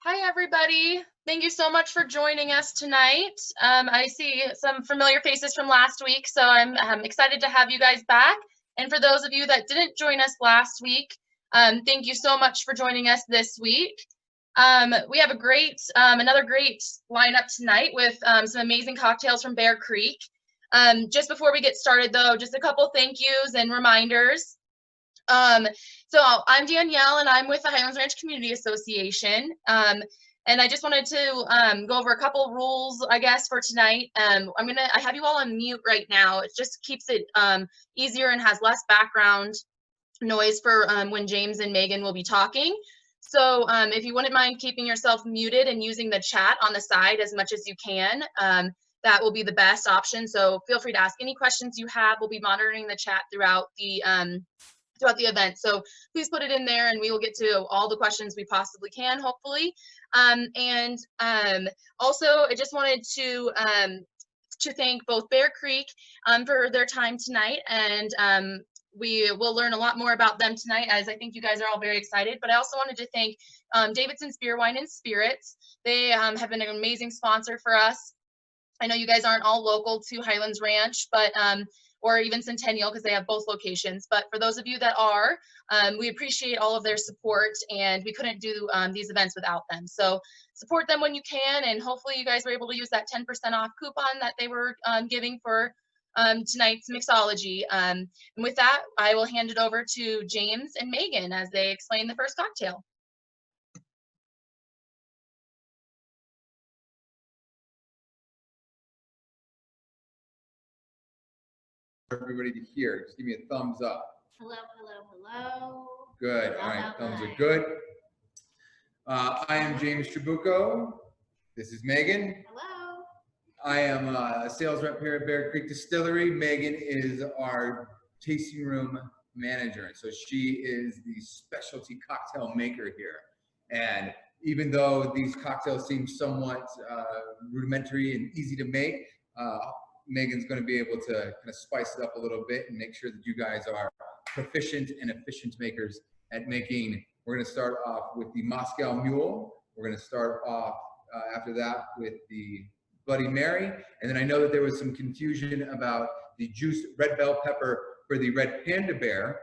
Hi, everybody. Thank you so much for joining us tonight. I see some familiar faces from last week, so I'm excited to have you guys back. And for those of you that didn't join us last week, thank you so much for joining us this week. We have another great lineup tonight with some amazing cocktails from Bear Creek. Just before we get started, though, just a couple thank yous and reminders. So I'm Danielle, and I'm with the Highlands Ranch Community Association. And I just wanted to go over a couple rules, I guess, for tonight. I have you all on mute right now. It just keeps it easier and has less background noise for when James and Megan will be talking. So if you wouldn't mind keeping yourself muted and using the chat on the side as much as you can, that will be the best option. So feel free to ask any questions you have. We'll be monitoring the chat throughout the event. So please put it in there and we will get to all the questions we possibly can, hopefully. Also, I just wanted to thank both Bear Creek for their time tonight, and we will learn a lot more about them tonight, as I think you guys are all very excited. But I also wanted to thank Davidson's Beer, Wine, and Spirits. They have been an amazing sponsor for us. I know you guys aren't all local to Highlands Ranch, but or even Centennial, because they have both locations. But for those of you that are, we appreciate all of their support, and we couldn't do these events without them. So support them when you can, and hopefully you guys were able to use that 10% off coupon that they were giving for tonight's mixology. And with that, I will hand it over to James and Megan as they explain the first cocktail. Everybody to hear. Just give me a thumbs up. Hello, hello, hello. Good. All right, thumbs are good. I am James Trabucco. This is Megan. Hello. I am a sales rep here at Bear Creek Distillery. Megan is our tasting room manager. So she is the specialty cocktail maker here. And even though these cocktails seem somewhat rudimentary and easy to make, Megan's going to be able to kind of spice it up a little bit and make sure that you guys are proficient and efficient makers at making. We're going to start off with the Moscow Mule. We're going to start off after that with the Bloody Mary. And then I know that there was some confusion about the juiced red bell pepper for the red Panda Bear.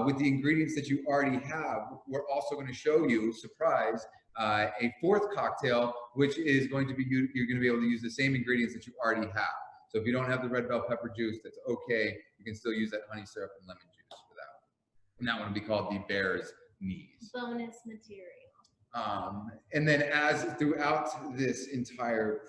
With the ingredients that you already have, we're also going to show you, surprise, a fourth cocktail, which is going to be, you're going to be able to use the same ingredients that you already have. So if you don't have the red bell pepper juice, that's okay. You can still use that honey syrup and lemon juice for that. And that one will be called the Bear's Knees. Bonus material. And then as throughout this entire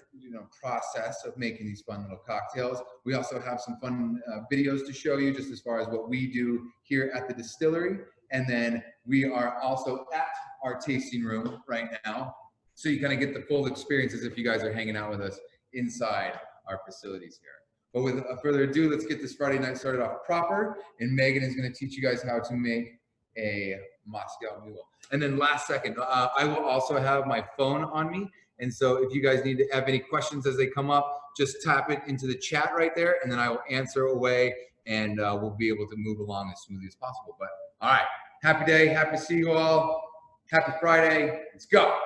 process of making these fun little cocktails, we also have some fun videos to show you just as far as what we do here at the distillery. And then we are also at our tasting room right now. So you kind of get the full experience as if you guys are hanging out with us inside our facilities here. But with further ado, let's get this Friday night started off proper. And Megan is going to teach you guys how to make a Moscow Mule. And then last second, I will also have my phone on me. And so if you guys need to have any questions as they come up, just tap it into the chat right there, and then I will answer away, and we'll be able to move along as smoothly as possible. But all right, happy day, happy to see you all. Happy Friday, let's go.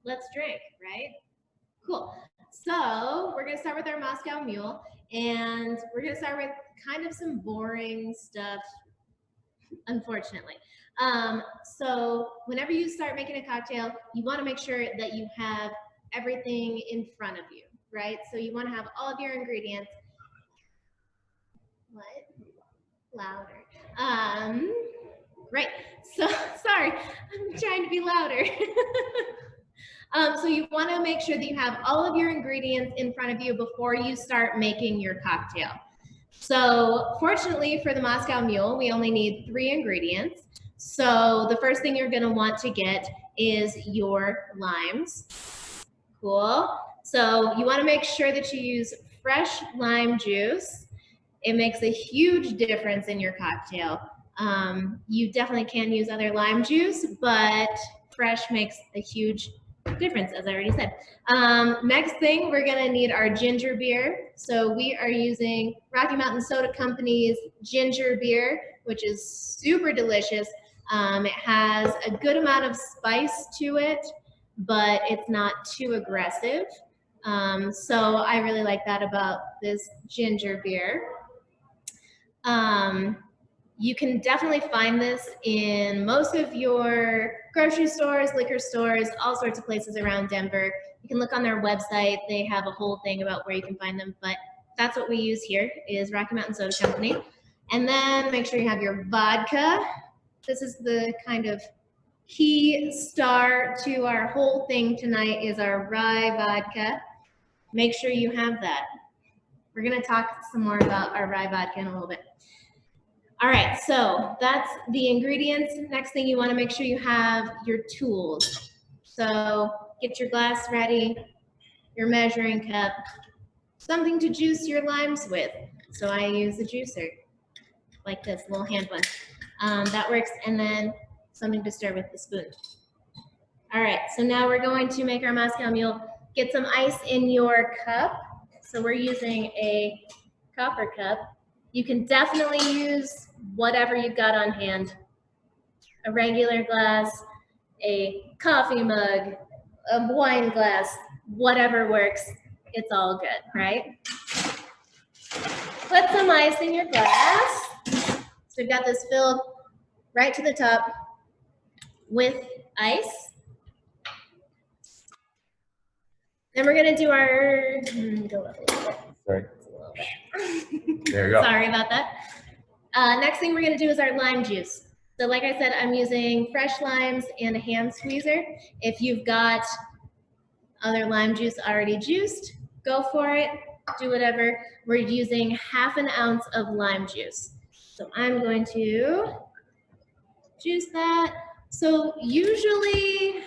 Let's drink, right? Cool. So we're gonna start with our Moscow Mule, and we're gonna start with kind of some boring stuff, unfortunately. So whenever you start making a cocktail, you want to make sure that you have everything in front of you, right? So you want to have all of your ingredients. What? Louder. Right. So sorry, I'm trying to be louder. So you want to make sure that you have all of your ingredients in front of you before you start making your cocktail. So fortunately for the Moscow Mule, we only need 3 ingredients. So the first thing you're going to want to get is your limes. Cool. So you want to make sure that you use fresh lime juice. It makes a huge difference in your cocktail. You definitely can use other lime juice, but fresh makes a huge difference, as I already said. Next thing, we're gonna need our ginger beer. So we are using Rocky Mountain Soda Company's ginger beer, which is super delicious. It has a good amount of spice to it, but it's not too aggressive. So I really like that about this ginger beer. You can definitely find this in most of your grocery stores, liquor stores, all sorts of places around Denver. You can look on their website. They have a whole thing about where you can find them, but that's what we use here is Rocky Mountain Soda Company. And then make sure you have your vodka. This is the kind of key star to our whole thing tonight is our rye vodka. Make sure you have that. We're gonna talk some more about our rye vodka in a little bit. All right, so that's the ingredients. Next thing you wanna make sure you have your tools. So get your glass ready, your measuring cup, something to juice your limes with. So I use a juicer, like this little hand one. That works, and then something to stir with the spoon. All right, so now we're going to make our Moscow Mule. Get some ice in your cup. So we're using a copper cup. You can definitely use whatever you've got on hand. A regular glass, a coffee mug, a wine glass, whatever works. It's all good, right? Put some ice in your glass. So we've got this filled right to the top with ice. Then we're gonna do our, go up a little bit. Sorry. There you go. Sorry about that. Next thing we're gonna do is our lime juice. So like I said, I'm using fresh limes and a hand squeezer. If you've got other lime juice already juiced, go for it, do whatever. We're using ½ ounce of lime juice. So I'm going to juice that. So usually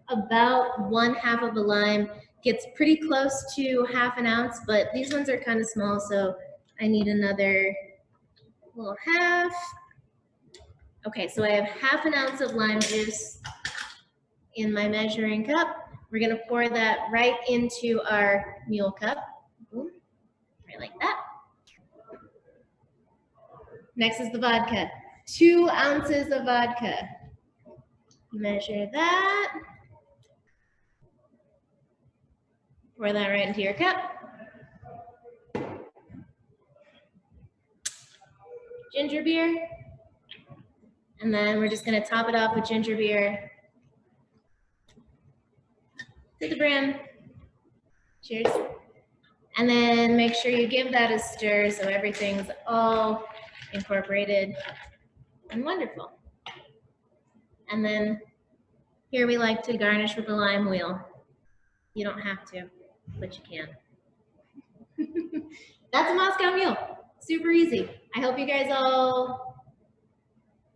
about 1/2 of a lime gets pretty close to ½ ounce, but these ones are kind of small, so I need another little half. Okay, so I have ½ ounce of lime juice in my measuring cup. We're gonna pour that right into our mule cup. Boom, right like that. Next is the vodka. 2 ounces of vodka. Measure that. Pour that right into your cup. Ginger beer. And then we're just gonna top it off with ginger beer. To the brim. Cheers. And then make sure you give that a stir so everything's all incorporated and wonderful. And then here we like to garnish with a lime wheel. You don't have to, but you can. That's a Moscow Mule. Super easy. I hope you guys all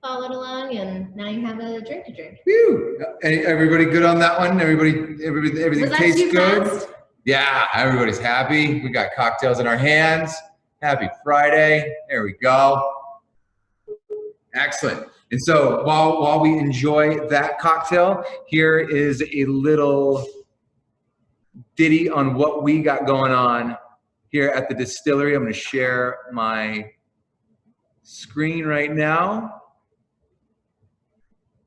followed along and now you have a drink to drink. Whew. Everybody good on that one? Everything Was that tastes too good? fast? Yeah, everybody's happy. We got cocktails in our hands. Happy Friday. There we go. Excellent. And so while we enjoy that cocktail, here is a little ditty on what we got going on here at the distillery. I'm going to share my screen right now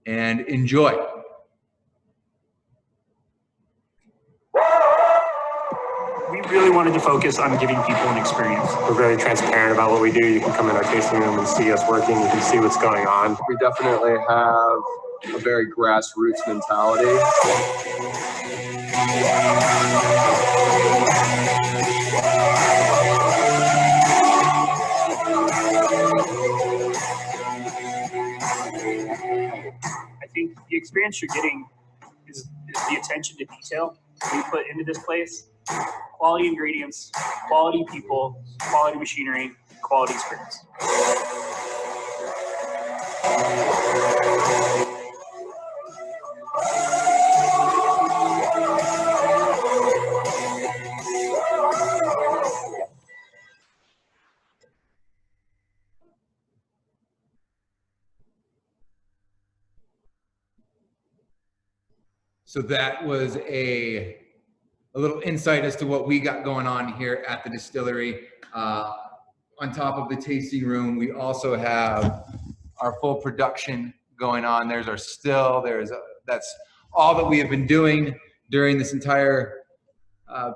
and enjoy. We really wanted to focus on giving people an experience. We're very transparent about what we do. You can come in our tasting room and see us working. You can see what's going on. We definitely have a very grassroots mentality. I think the experience you're getting is the attention to detail we put into this place. Quality ingredients, quality people, quality machinery, quality experience. So that was a little insight as to what we got going on here at the distillery. On top of the tasting room, we also have our full production going on. There's our still, that's all that we have been doing during this entire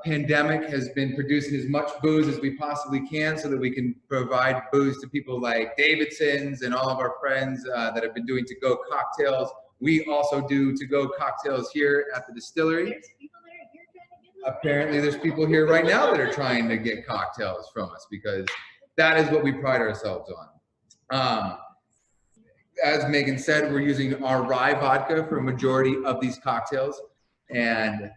pandemic has been producing as much booze as we possibly can so that we can provide booze to people like Davidson's and all of our friends that have been doing to-go cocktails. We also do to-go cocktails here at the distillery. There's people that are here trying to get this. Apparently there's people here right now that are trying to get cocktails from us because that is what we pride ourselves on. As Megan said, we're using our rye vodka for a majority of these cocktails, and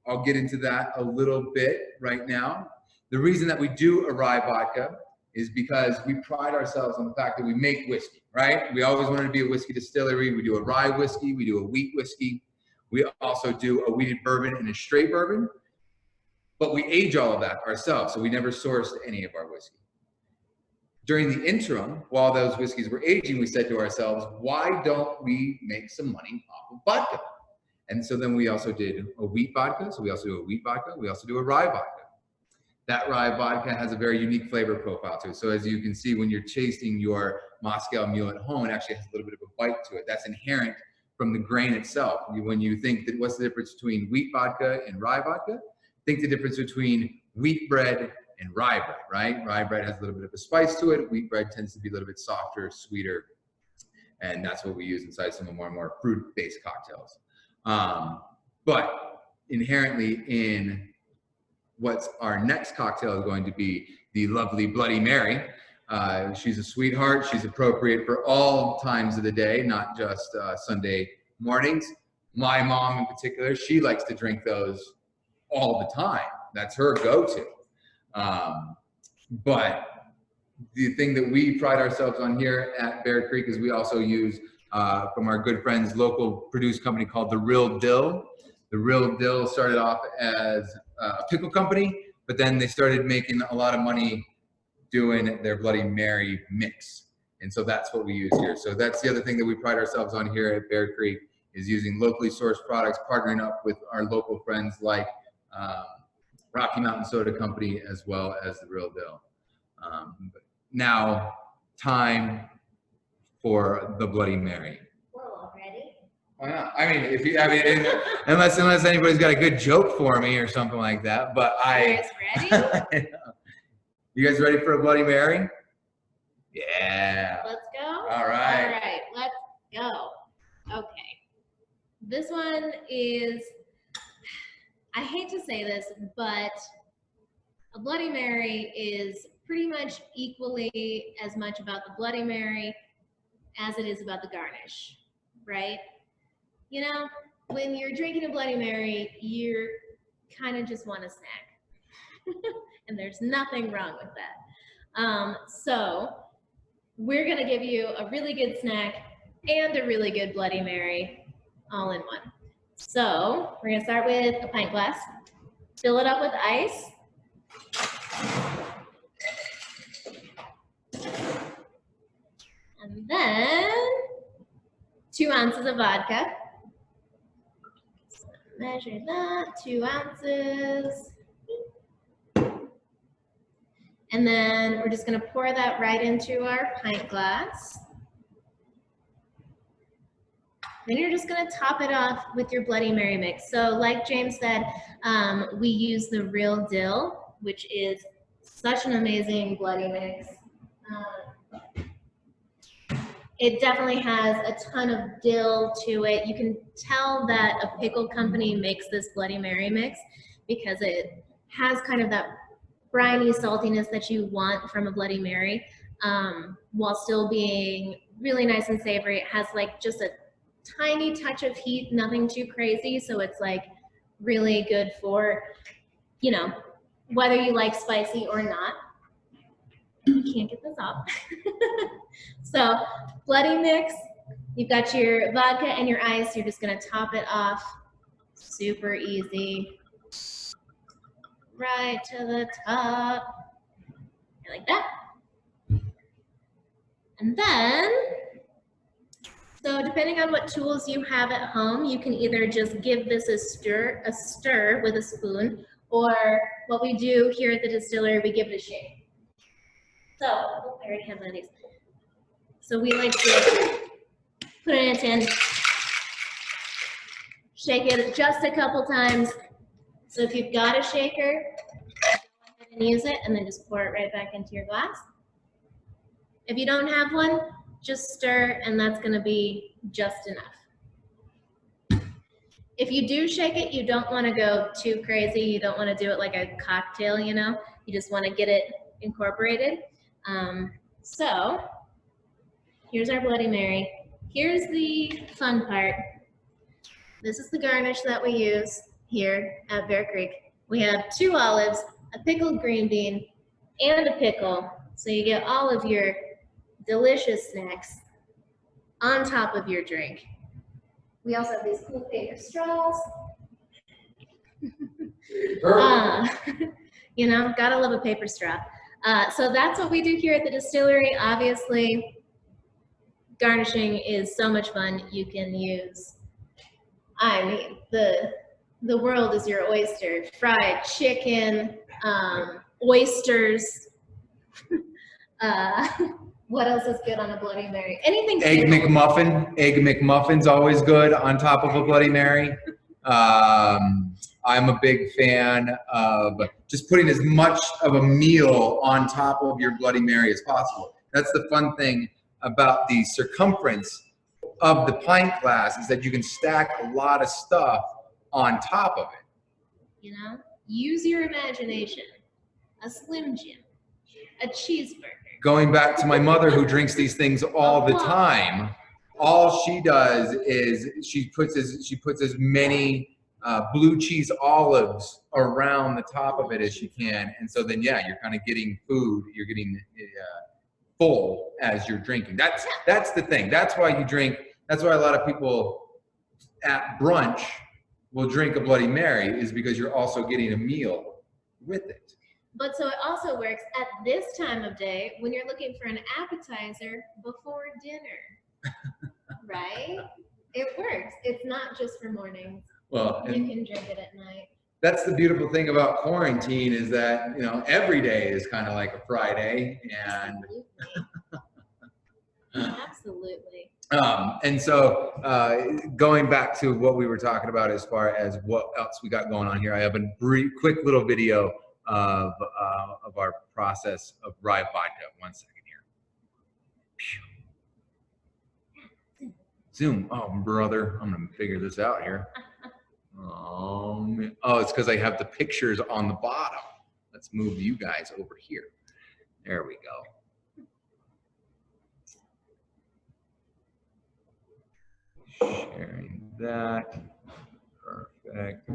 I'll get into that a little bit right now. The reason that we do a rye vodka is because we pride ourselves on the fact that we make whiskey, right? We always wanted to be a whiskey distillery. We do a rye whiskey, we do a wheat whiskey. We also do a wheated bourbon and a straight bourbon, but we age all of that ourselves, so we never sourced any of our whiskey. During the interim, while those whiskeys were aging, we said to ourselves, why don't we make some money off of vodka? And so then we also did a wheat vodka. So we also do a wheat vodka. We also do a rye vodka. That rye vodka has a very unique flavor profile to it. So as you can see, when you're tasting your Moscow Mule at home, it actually has a little bit of a bite to it. That's inherent from the grain itself. When you think that what's the difference between wheat vodka and rye vodka, think the difference between wheat bread and rye bread, right? Rye bread has a little bit of a spice to it. Wheat bread tends to be a little bit softer, sweeter. And that's what we use inside some of our more fruit-based cocktails. But inherently in what's our next cocktail is going to be the lovely Bloody Mary. She's a sweetheart. She's appropriate for all times of the day, not just Sunday mornings. My mom in particular, she likes to drink those all the time. That's her go-to. But the thing that we pride ourselves on here at Bear Creek is we also use from our good friends, local produce company called The Real Dill. The Real Dill started off as a pickle company, but then they started making a lot of money doing their Bloody Mary mix. And so that's what we use here. So that's the other thing that we pride ourselves on here at Bear Creek is using locally sourced products, partnering up with our local friends like Rocky Mountain Soda Company, as well as The Real Dill. Now, time for the Bloody Mary. Whoa, already? Why not? I mean, unless anybody's got a good joke for me or something like that. But You guys ready? You guys ready for a Bloody Mary? Yeah. Let's go. All right. All right, let's go. Okay. This one is, I hate to say this, but a Bloody Mary is pretty much equally as much about the Bloody Mary as it is about the garnish, right? You know, when you're drinking a Bloody Mary, you're kind of just want a snack. And there's nothing wrong with that. So we're gonna give you a really good snack and a really good Bloody Mary all in one. So we're gonna start with a pint glass, fill it up with ice. And then 2 ounces of vodka. So measure that, 2 ounces. And then we're just gonna pour that right into our pint glass. Then you're just gonna top it off with your Bloody Mary mix. So like James said, we use the Real Dill, which is such an amazing Bloody mix. It definitely has a ton of dill to it. You can tell that a pickle company makes this Bloody Mary mix because it has kind of that briny saltiness that you want from a Bloody Mary, while still being really nice and savory. It has like just a tiny touch of heat, nothing too crazy. So it's like really good for, you know, whether you like spicy or not. You can't get this off. So Bloody mix, you've got your vodka and your ice. You're just gonna top it off. Super easy. Right to the top, like that. And then, so depending on what tools you have at home, you can either just give this a stir with a spoon, or what we do here at the distillery, we give it a shake. So, oh, I already have one of these. So we like to put it in a tin, Shake it just a couple times. So if you've got a shaker, go ahead and use it and then just pour it right back into your glass. If you don't have one, just stir and that's gonna be just enough. If you do shake it, you don't wanna go too crazy. You don't wanna do it like a cocktail, you know? You just wanna get it incorporated. So here's our Bloody Mary. Here's the fun part. This is the garnish that we use here at Bear Creek. We have 2 olives, a pickled green bean, and a pickle. So you get all of your delicious snacks on top of your drink. We also have these cool paper straws. You know, gotta love a paper straw. So that's what we do here at the distillery. Obviously, garnishing is so much fun. You can use, I mean, the world is your oyster. Fried chicken, oysters. What else is good on a Bloody Mary? Anything. Egg McMuffin. Egg McMuffin's always good on top of a Bloody Mary. I'm a big fan of just putting as much of a meal on top of your Bloody Mary as possible. That's the fun thing about the circumference of the pint glass, is that you can stack a lot of stuff on top of it. You know, use your imagination. A Slim Jim, a cheeseburger. Going back to my mother, who drinks these things all the time, all she does is she puts as many blue cheese olives around the top of it as she can, and so then yeah, you're kind of getting food. You're getting full as you're drinking. That's the thing. That's why you drink. That's why a lot of people at brunch will drink a Bloody Mary, is because you're also getting a meal with it. But so it also works at this time of day when you're looking for an appetizer before dinner, right? It works. It's not just for mornings. Well, You can drink it at night. that's the beautiful thing about quarantine, is that, you know, every day is kind of like a Friday, and Absolutely. and so going back to what we were talking about as far as what else we got going on here, I have a brief, quick little video of our process of rye vodka. 1 second here. Zoom. Oh, brother, I'm gonna figure this out here. Oh, it's because I have the pictures on the bottom. Let's move you guys over here. There we go. Sharing that. Perfect.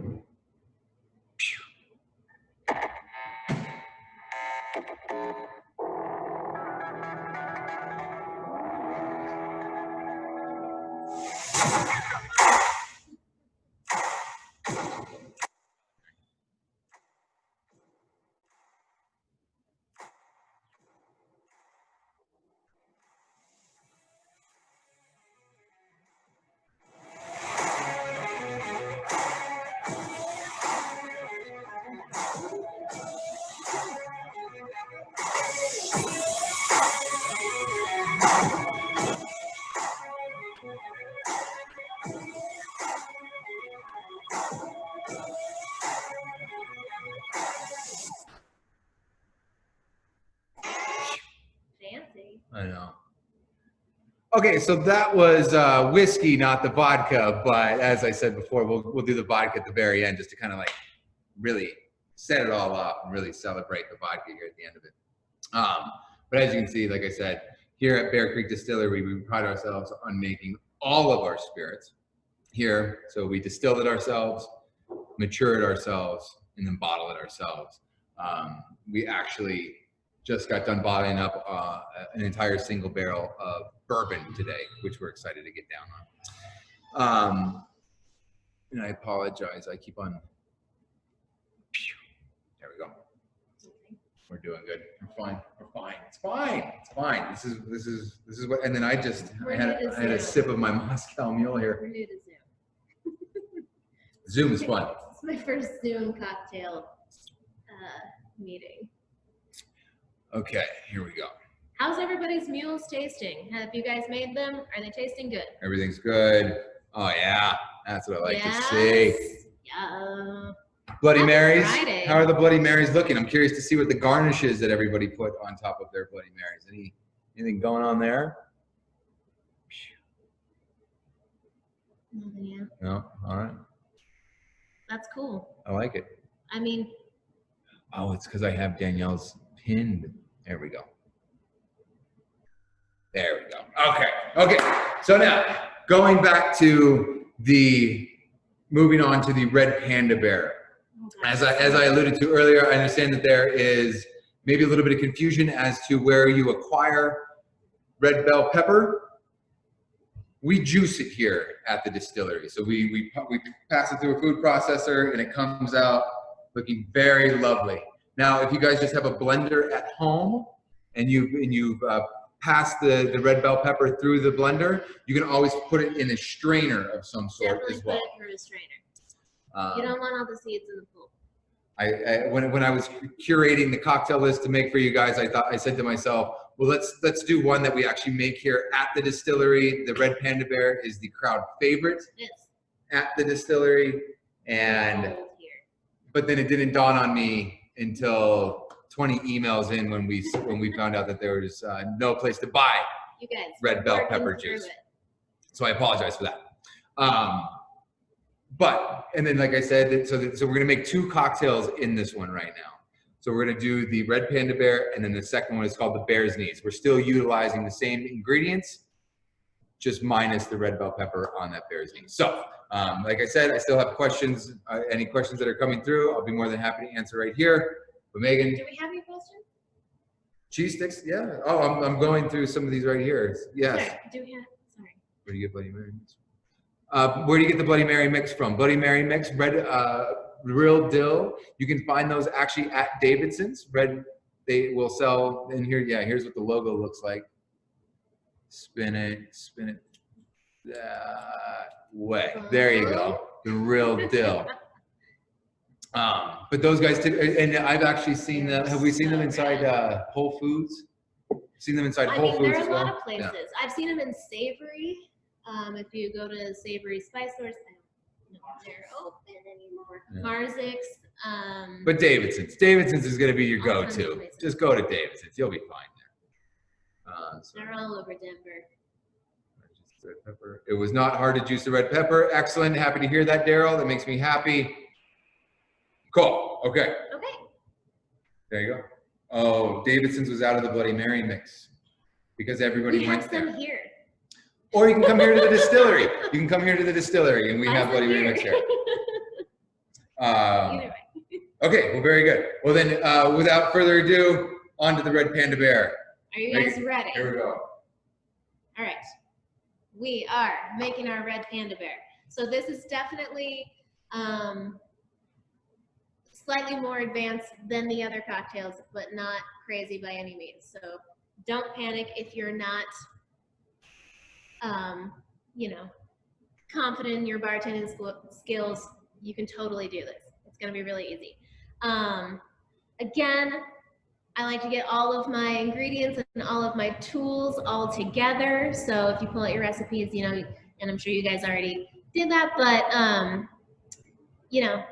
Fancy. I know. Okay, so that was whiskey, not the vodka. But as I said before, we'll do the vodka at the very end, just to kind of like really set it all up and really celebrate the vodka here at the end of it. But as you can see, like I said, here at Bear Creek Distillery, we pride ourselves on making all of our spirits here. So we distill it ourselves, mature it ourselves, and then bottle it ourselves. We actually just got done bottling up an entire single barrel of bourbon today, which we're excited to get down on. And I apologize, I keep on. There we go. We're doing good. We're fine. We're fine. It's fine. It's fine. This is what. And then I had a sip of my Moscow Mule here. We're new to Zoom. Zoom is fun. It's my first Zoom cocktail meeting. Okay, here we go. How's everybody's mules tasting? Have you guys made them? Are they tasting good? Everything's good. Oh yeah, That's what I like Yes. to see. Yeah. Bloody Happy Marys. Friday. How are the Bloody Marys looking? I'm curious to see what the garnish is that everybody put on top of their Bloody Marys. Anything going on there? Yeah, No? All right. that's cool. I like it. I mean, Oh, it's because I have Danielle's pinned. There we go. There we go. Okay. Okay. So now, going back to moving on to the red Panda Bear. As I alluded to earlier, I understand that there is maybe a little bit of confusion as to where you acquire red bell pepper. We juice it here at the distillery. So we pass it through a food processor and it comes out looking very lovely. Now, if you guys just have a blender at home and you've passed the red bell pepper through the blender, you can always put it in a strainer of some sort definitely as well. put it through a strainer. You don't want all the seeds in the pool. When I was curating the cocktail list to make for you guys, I said to myself, well, let's do one that we actually make here at the distillery. The red Panda Bear is the crowd favorite at the distillery, but then it didn't dawn on me until 20 emails in when we found out that there was no place to buy you guys red bell pepper juice. So I apologize for that. And then like I said, so we're gonna make 2 cocktails in this one right now. So we're gonna do the red Panda Bear, and then the second one is called the Bear's Knees. We're still utilizing the same ingredients, just minus the red bell pepper on that Bear's Knees. So like I said, I still have questions. Any questions that are coming through, I'll be more than happy to answer right here. But Megan, Do we have any questions? cheese sticks, yeah. Oh, I'm going through some of these right here. Yes. Sorry, do we have? Sorry. Where do you get Bloody Mary mix? Where do you get the Bloody Mary mix from? Bloody Mary mix, real dill. You can find those actually at Davidson's. They will sell in here. Yeah, here's what the logo looks like. Spin it that way. There you go. The real dill. But those guys, and I've actually seen them. Have we seen them inside Whole Foods? Seen them inside Whole Foods there as are a well? lot of places. Yeah. I've seen them in Savory. If you go to Savory Spice Stores, I don't know if they're open anymore. Yeah. Marzik's. But Davidson's is going to be your go-to. Just go to Davidson's. You'll be fine there. They're all over Denver. Red pepper. It was not hard to juice the red pepper. Excellent. Happy to hear that, Daryl. That makes me happy. Cool. Okay. Okay. There you go. Oh, Davidson's was out of the Bloody Mary mix because everybody went there. We have some here. Or you can come here to the distillery. You can come here to the distillery and we have Bloody Mary mix here. Either way. Okay, well, very good. Well then, without further ado, on to the red Panda Bear. Are you guys ready? Here we go. All right. We are making our red Panda Bear. So this is definitely slightly more advanced than the other cocktails, but not crazy by any means. So don't panic if you're not, confident in your bartending skills. You can totally do this. It's going to be really easy. Again, I like to get all of my ingredients and all of my tools all together. So if you pull out your recipes, and I'm sure you guys already did that, but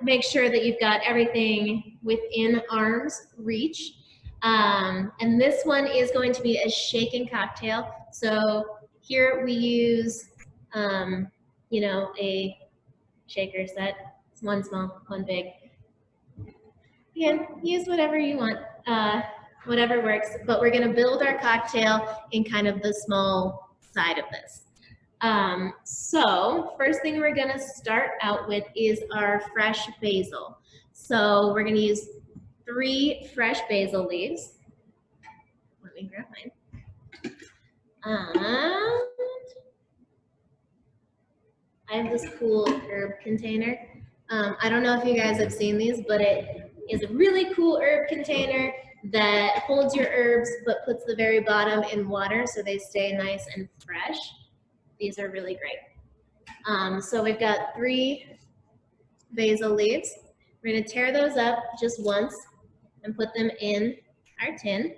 make sure that you've got everything within arm's reach. And this one is going to be a shaken cocktail. So here we use, a shaker set. It's one small, one big. You can use whatever you want, whatever works, but we're gonna build our cocktail in kind of the small side of this. So first thing we're gonna start out with is our fresh basil. So we're gonna use 3 fresh basil leaves. Let me grab mine. I have this cool herb container. I don't know if you guys have seen these, but it is a really cool herb container that holds your herbs but puts the very bottom in water so they stay nice and fresh. These are really great. So we've got 3 basil leaves. We're going to tear those up just once and put them in our tin.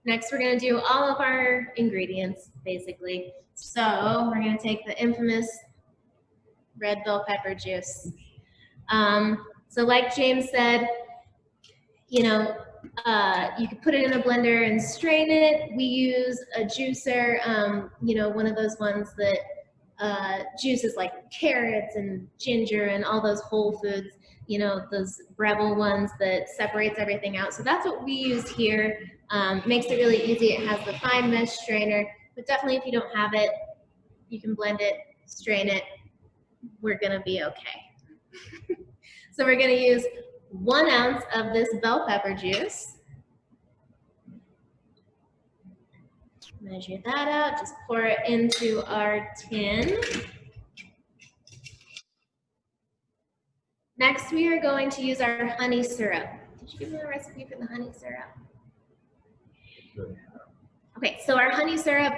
Next, we're going to do all of our ingredients, basically. So we're going to take the infamous red bell pepper juice. So like James said, you know, you could put it in a blender and strain it. We use a juicer, you know, one of those ones that juices like carrots and ginger and all those whole foods, you know, those Breville ones that separates everything out. So that's what we use here. Makes it really easy. It has the fine mesh strainer, but definitely if you don't have it, you can blend it, strain it. We're gonna be okay. So we're gonna use 1 ounce of this bell pepper juice. Measure that out, just pour it into our tin. Next, we are going to use our honey syrup. Did you give me a recipe for the honey syrup? Okay, so our honey syrup,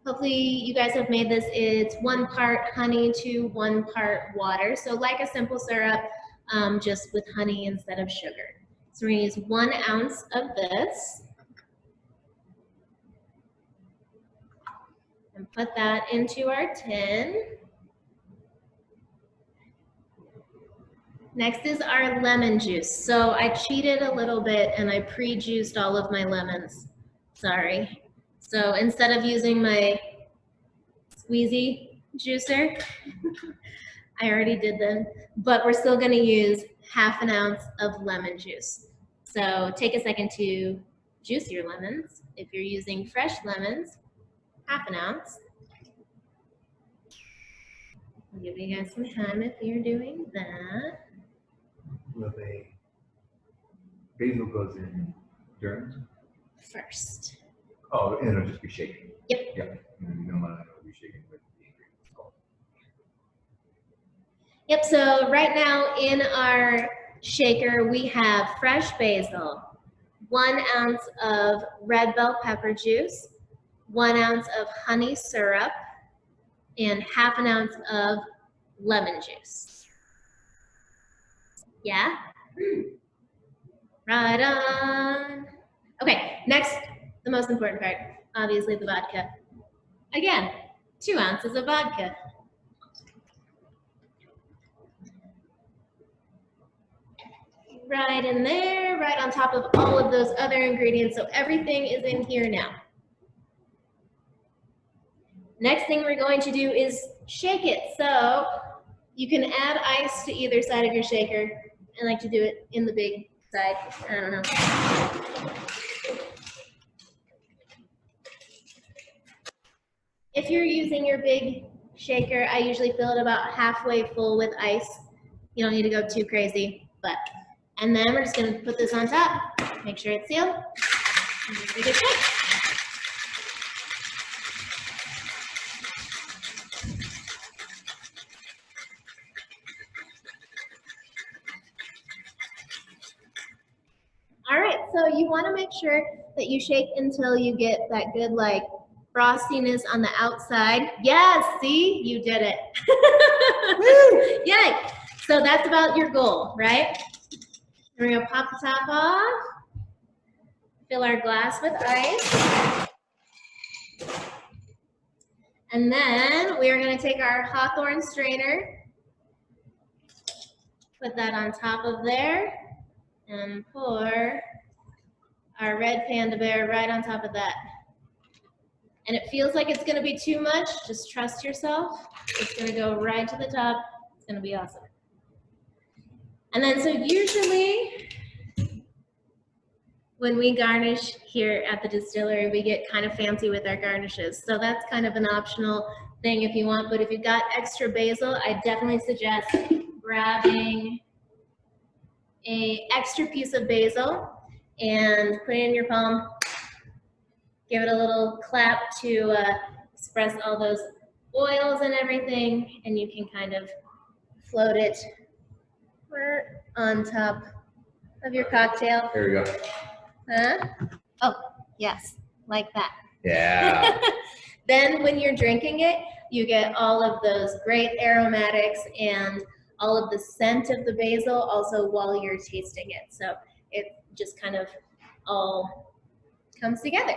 hopefully you guys have made this, it's 1 part honey to 1 part water. So like a simple syrup, just with honey instead of sugar. So we're gonna use 1 ounce of this. And put that into our tin. Next is our lemon juice. So I cheated a little bit and I pre-juiced all of my lemons. Sorry. So instead of using my squeezy juicer, I already did them, but we're still gonna use 1/2 ounce of lemon juice. So take a second to juice your lemons. If you're using fresh lemons, 1/2 ounce. I'll give you guys some time if you're doing that. With a basil goes in during. First. Oh, and it'll just be shaken. Yep. Yeah. No matter it'll be shaken with the ingredients. Yep, so right now in our shaker, we have fresh basil, 1 ounce of red bell pepper juice, 1 ounce of honey syrup, and 1/2 ounce of lemon juice. Yeah? Right on. Okay, next, the most important part, obviously the vodka. Again, 2 ounces of vodka. Right in there, right on top of all of those other ingredients. So everything is in here now. Next thing we're going to do is shake it. So you can add ice to either side of your shaker. I like to do it in the big side. I don't know. If you're using your big shaker, I usually fill it about halfway full with ice. You don't need to go too crazy, but. And then we're just gonna put this on top, make sure it's sealed, and give it a good shake. All right, so you wanna make sure that you shake until you get that good like frostiness on the outside. Yes, see, you did it. Yay, so that's about your goal, right? We're gonna pop the top off, fill our glass with ice, and then we're gonna take our hawthorn strainer, put that on top of there, and pour our red Panda Bear right on top of that. And it feels like it's gonna be too much, just trust yourself. It's gonna go right to the top, it's gonna be awesome. And then so usually when we garnish here at the distillery, we get kind of fancy with our garnishes. So that's kind of an optional thing if you want, but if you've got extra basil, I definitely suggest grabbing an extra piece of basil and put it in your palm. Give it a little clap to express all those oils and everything, and you can kind of float it on top of your cocktail. There we go. Huh? Oh, yes, like that. Yeah. Then when you're drinking it, you get all of those great aromatics and all of the scent of the basil also while you're tasting it. So it just kind of all comes together.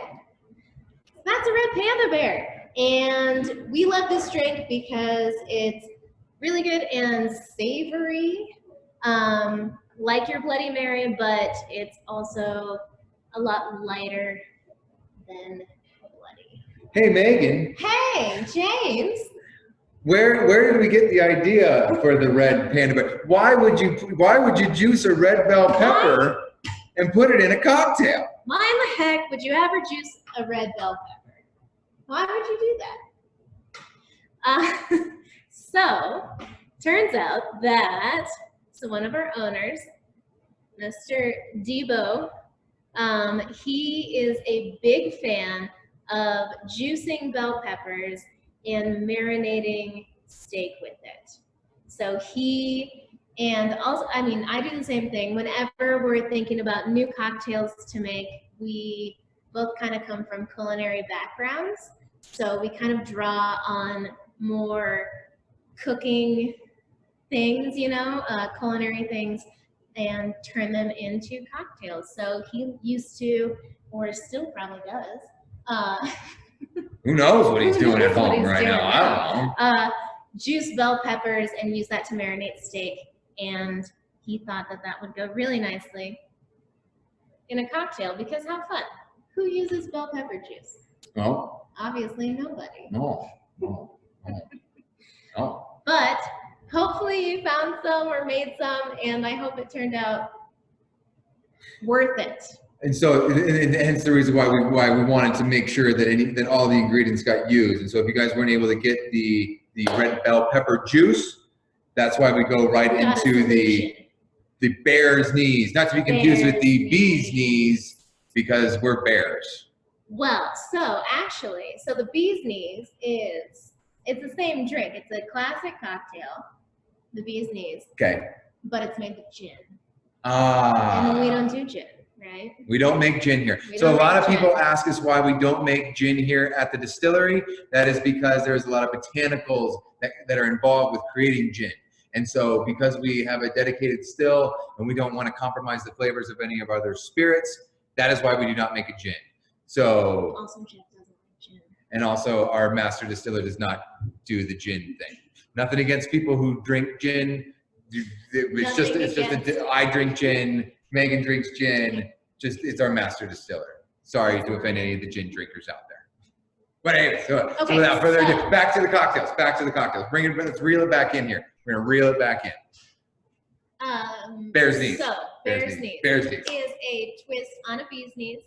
That's a red Panda Bear. And we love this drink because it's really good and savory, like your Bloody Mary, but it's also a lot lighter than bloody. Hey, Megan. Hey, James. Where did we get the idea for the red Panda Bear? Why would you juice a red bell pepper and put it in a cocktail? Why in the heck would you ever juice a red bell pepper? Why would you do that? So, turns out that, one of our owners, Mr. Debo, he is a big fan of juicing bell peppers and marinating steak with it. So and also, I mean, I do the same thing. Whenever we're thinking about new cocktails to make, we both kind of come from culinary backgrounds. So we kind of draw on more cooking things, culinary things, and turn them into cocktails. So he used to, or still probably does. Who knows what he's doing at home right now? I don't know. Juice bell peppers and use that to marinate steak. And he thought that would go really nicely in a cocktail because how fun. Who uses bell pepper juice? No. Obviously nobody. No. But hopefully you found some or made some, and I hope it turned out worth it. And so, and hence the reason why we wanted to make sure that all the ingredients got used. And so, if you guys weren't able to get the red bell pepper juice, that's why we go right into the bear's knees, not to be confused with the bee's knees, because we're bears. Well, so the bee's knees it's the same drink. It's a classic cocktail, the bee's knees. Okay. But it's made with gin. Ah. And we don't do gin, right? We don't make gin here. So a lot of people ask us why we don't make gin here at the distillery. That is because there's a lot of botanicals that are involved with creating gin. And so because we have a dedicated still and we don't want to compromise the flavors of any of our other spirits, that is why we do not make a gin. So also Jeff doesn't like gin. And also our master distiller does not do the gin thing. Nothing against people who drink gin. I drink gin, Megan drinks gin, it's our master distiller. Sorry to offend any of the gin drinkers out there. But anyway, so without further ado, back to the cocktails. Let's reel it back in here. We're gonna reel it back in. Bear's knees. So Bear's knees Bear's knees is a twist on a bee's knees,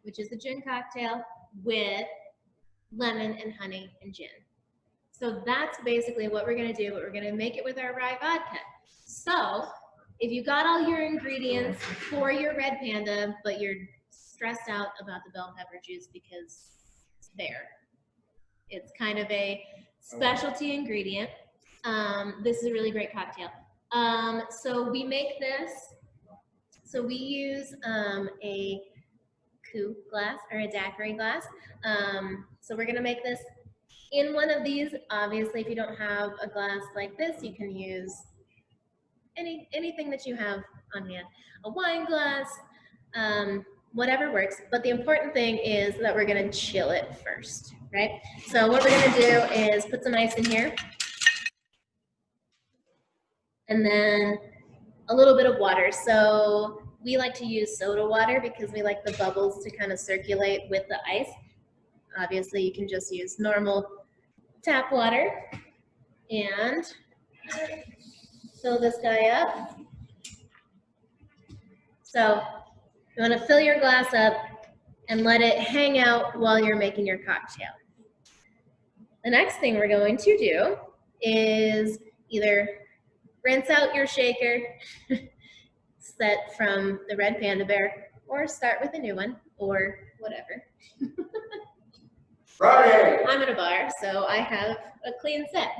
which is a gin cocktail with lemon and honey and gin. So that's basically what we're gonna do, but we're gonna make it with our rye vodka. So if you got all your ingredients for your red panda, but you're stressed out about the bell pepper juice because it's there, it's kind of a specialty ingredient. This is a really great cocktail. So we make this, so we use a coupe glass or a daiquiri glass. So we're gonna make this in one of these. Obviously, if you don't have a glass like this, you can use anything that you have on hand. A wine glass, whatever works. But the important thing is that we're gonna chill it first, right? So what we're gonna do is put some ice in here. And then a little bit of water. So we like to use soda water because we like the bubbles to kind of circulate with the ice. Obviously, you can just use normal tap water. And fill this guy up. So you want to fill your glass up and let it hang out while you're making your cocktail. The next thing we're going to do is either rinse out your shaker set from the red Panda Bear, or start with a new one, or whatever. Friday. I'm at a bar, so I have a clean set.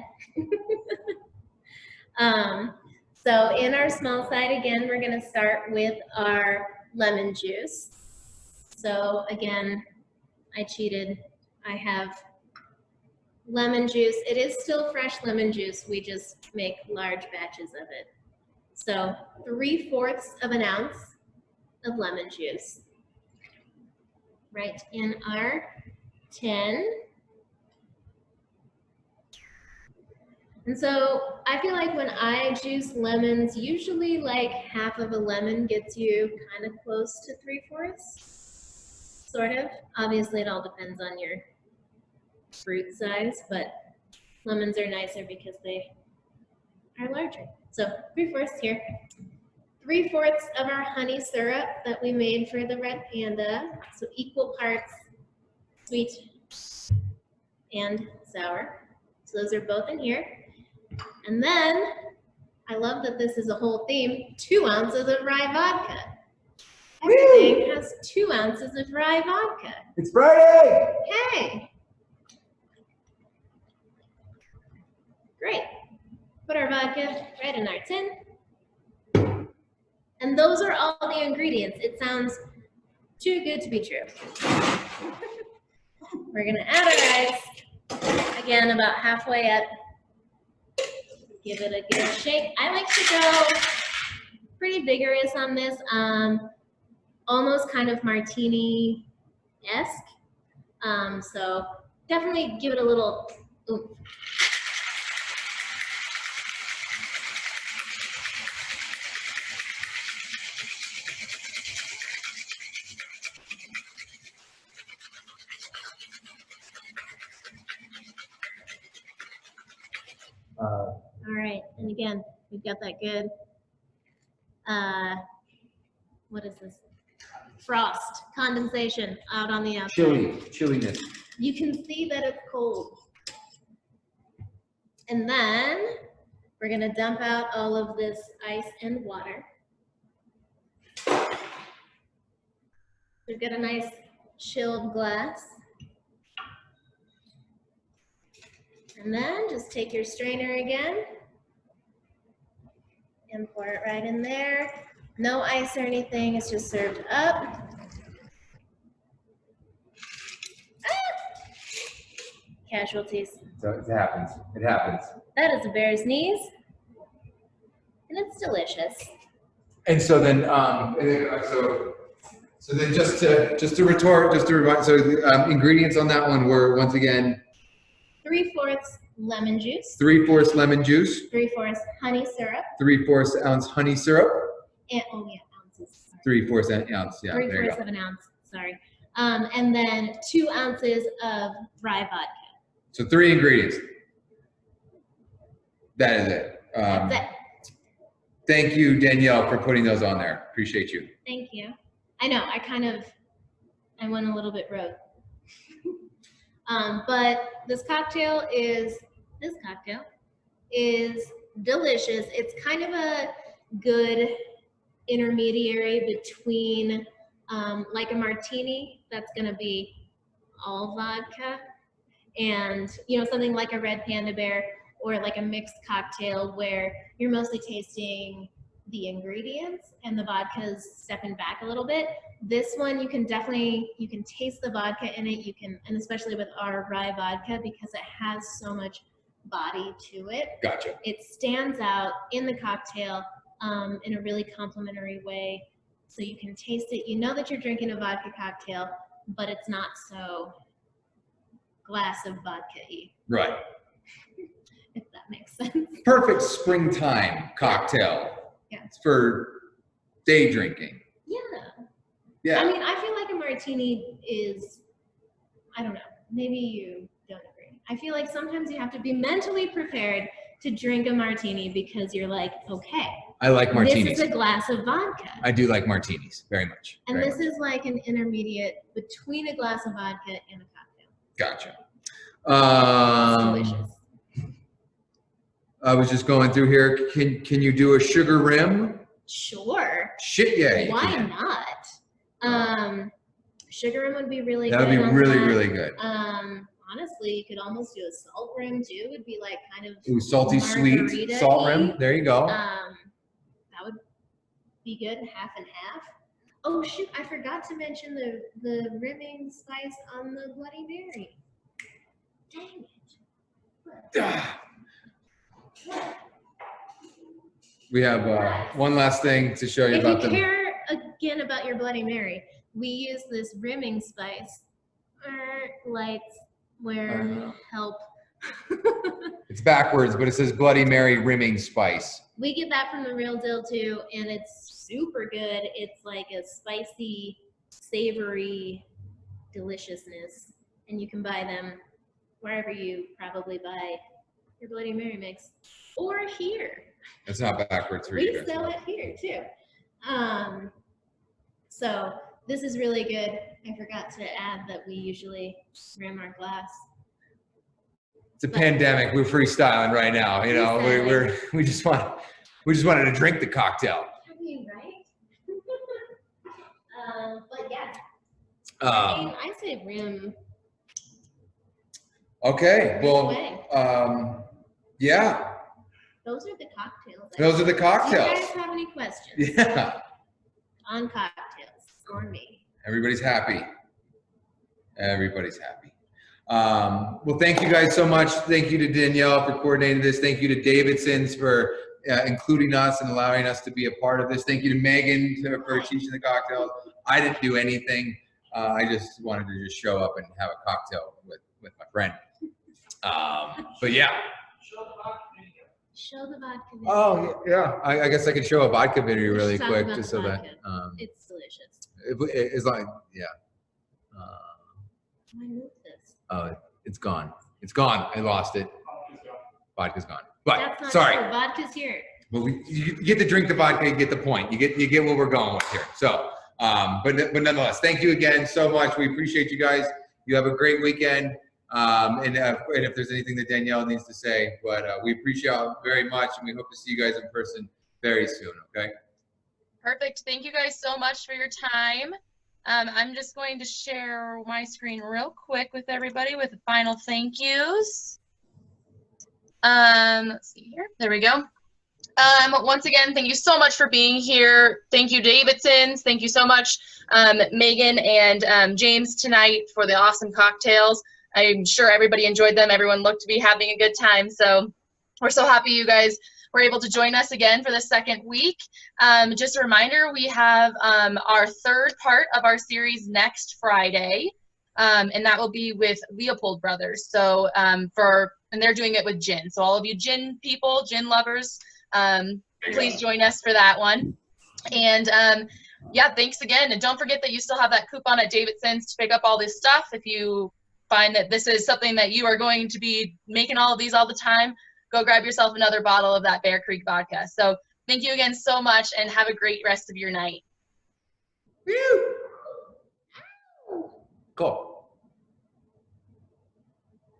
So in our small side, again, we're gonna start with our lemon juice. So again, I cheated. I have lemon juice. It is still fresh lemon juice. We just make large batches of it. So 3/4 of an ounce of lemon juice right in our tin. And so I feel like when I juice lemons, usually like half of a lemon gets you kind of close to 3/4, sort of. Obviously, it all depends on your fruit size, but lemons are nicer because they are larger. So 3/4 here. 3/4 of our honey syrup that we made for the red panda. So equal parts sweet and sour. So those are both in here. And then, I love that this is a whole theme, 2 ounces of rye vodka. Everything has 2 ounces of rye vodka. It's Friday! Hey! Great. Put our vodka right in our tin. And those are all the ingredients. It sounds too good to be true. We're gonna add our ice, again, about halfway up. Give it a good shake. I like to go pretty vigorous on this, almost kind of martini-esque. So definitely give it a little oomph. All right, and again, we've got that good, what is this? Frost, condensation out on the outside. Chilliness. You can see that it's cold. And then we're gonna dump out all of this ice and water. We've got a nice chilled glass. And then just take your strainer again and pour it right in there. No ice or anything, it's just served up. Casualties. So it happens. It happens. That is a bear's knees, and it's delicious. And so then, so then just to retort, just to remind, so the ingredients on that one were once again 3/4 lemon juice. 3/4 lemon juice. 3/4 honey syrup. 3/4 ounce honey syrup. And, oh yeah, ounces. 3/4 ounce. Yeah, there you 3/4 go. of an ounce. Sorry. And then 2 ounces of rye vodka. So 3 ingredients. That is it. That's it. Thank you, Danielle, for putting those on there. Appreciate you. Thank you. I know I went a little bit rogue. But this cocktail is delicious. It's kind of a good intermediary between like a martini that's gonna be all vodka and something like a red Panda Bear or like a mixed cocktail where you're mostly tasting the ingredients and the vodka's stepping back a little bit. This one you can taste the vodka in it. And especially with our rye vodka, because it has so much body to it. Gotcha. It stands out in the cocktail in a really complimentary way. So you can taste it. You know that you're drinking a vodka cocktail, but it's not so glass of vodka-y. Right. If that makes sense. Perfect springtime cocktail. Yeah. It's for day drinking. Yeah. Yeah. I mean, I feel like a martini is, I don't know, maybe you don't agree. I feel like sometimes you have to be mentally prepared to drink a martini because you're like, okay. I like martinis. This is a glass of vodka. I do like martinis very much. And very this is like an intermediate between a glass of vodka and a cocktail. Gotcha. It's delicious. I was just going through here. Can you do a sugar rim? Sure. Shit, yeah. You Why can. not? Sugar rim would be really That good. would be on really, that. really good. Honestly, you could almost do a salt rim too. It'd be like kind of Ooh, salty, sweet, margarita-y. salt rim. There you go. That would be good, half and half. Oh shoot, I forgot to mention the rimming spice on the Bloody Mary. Dang it. We have one last thing to show you If about you them. care again about your Bloody Mary, we use this rimming spice. Lights where help. If It's backwards, but it says Bloody Mary rimming spice. We get that from the Real Deal too, and it's super good. It's like a spicy, savory deliciousness, and you can buy them wherever you probably buy your Bloody Mary mix, or here. It's not backwards for We you guys. sell it here too. So this is really good. I forgot to add that we usually rim our glass. It's a pandemic. We're freestyling right now. You know, we just wanted to drink the cocktail. I mean, right? But yeah, I say rim. Okay, well, Away. yeah, Those are the cocktails. those are the Do you cocktails. guys have any questions Yeah, on cocktails or me? everybody's happy. Everybody's happy. Well, thank you guys so much. Thank you to Danielle for coordinating this. Thank you to Davidson's for including us and allowing us to be a part of this. Thank you to Megan for teaching the cocktails. I didn't do anything. I just wanted to just show up and have a cocktail with my friend. But yeah. Show the vodka. Video. Oh yeah. I guess I could show a vodka video We should really talk quick about just the so that. vodka. It's delicious. It's like yeah. I moved this. Oh, it's gone. It's gone. I lost it. Vodka's gone. But That's not sorry. true. Vodka's here. Well, you get to drink the vodka, you get the point. You get what we're going with here. So, but nonetheless, thank you again so much. We appreciate you guys. You have a great weekend. And if there's anything that Danielle needs to say, but we appreciate you very much, and we hope to see you guys in person very soon. Okay. Perfect. Thank you guys so much for your time. I'm just going to share my screen real quick with everybody with the final thank yous. Let's see here. There we go. Once again, thank you so much for being here. Thank you, Davidson's. Thank you so much, Megan and James tonight for the awesome cocktails. I'm sure everybody enjoyed them. Everyone looked to be having a good time. So we're so happy you guys were able to join us again for the second week. Just a reminder, we have our third part of our series next Friday, and that will be with Leopold Brothers. So and they're doing it with gin. So all of you gin people, gin lovers, please join us for that one. And yeah, thanks again. And don't forget that you still have that coupon at Davidson's to pick up all this stuff. If you find that this is something that you are going to be making all of these all the time, go grab yourself another bottle of that Bear Creek vodka. So thank you again so much, and have a great rest of your night. Cool.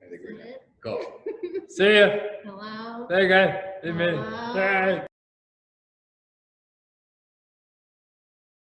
I think we're good. Cool. See ya. Hello. There you go. Hello. Bye.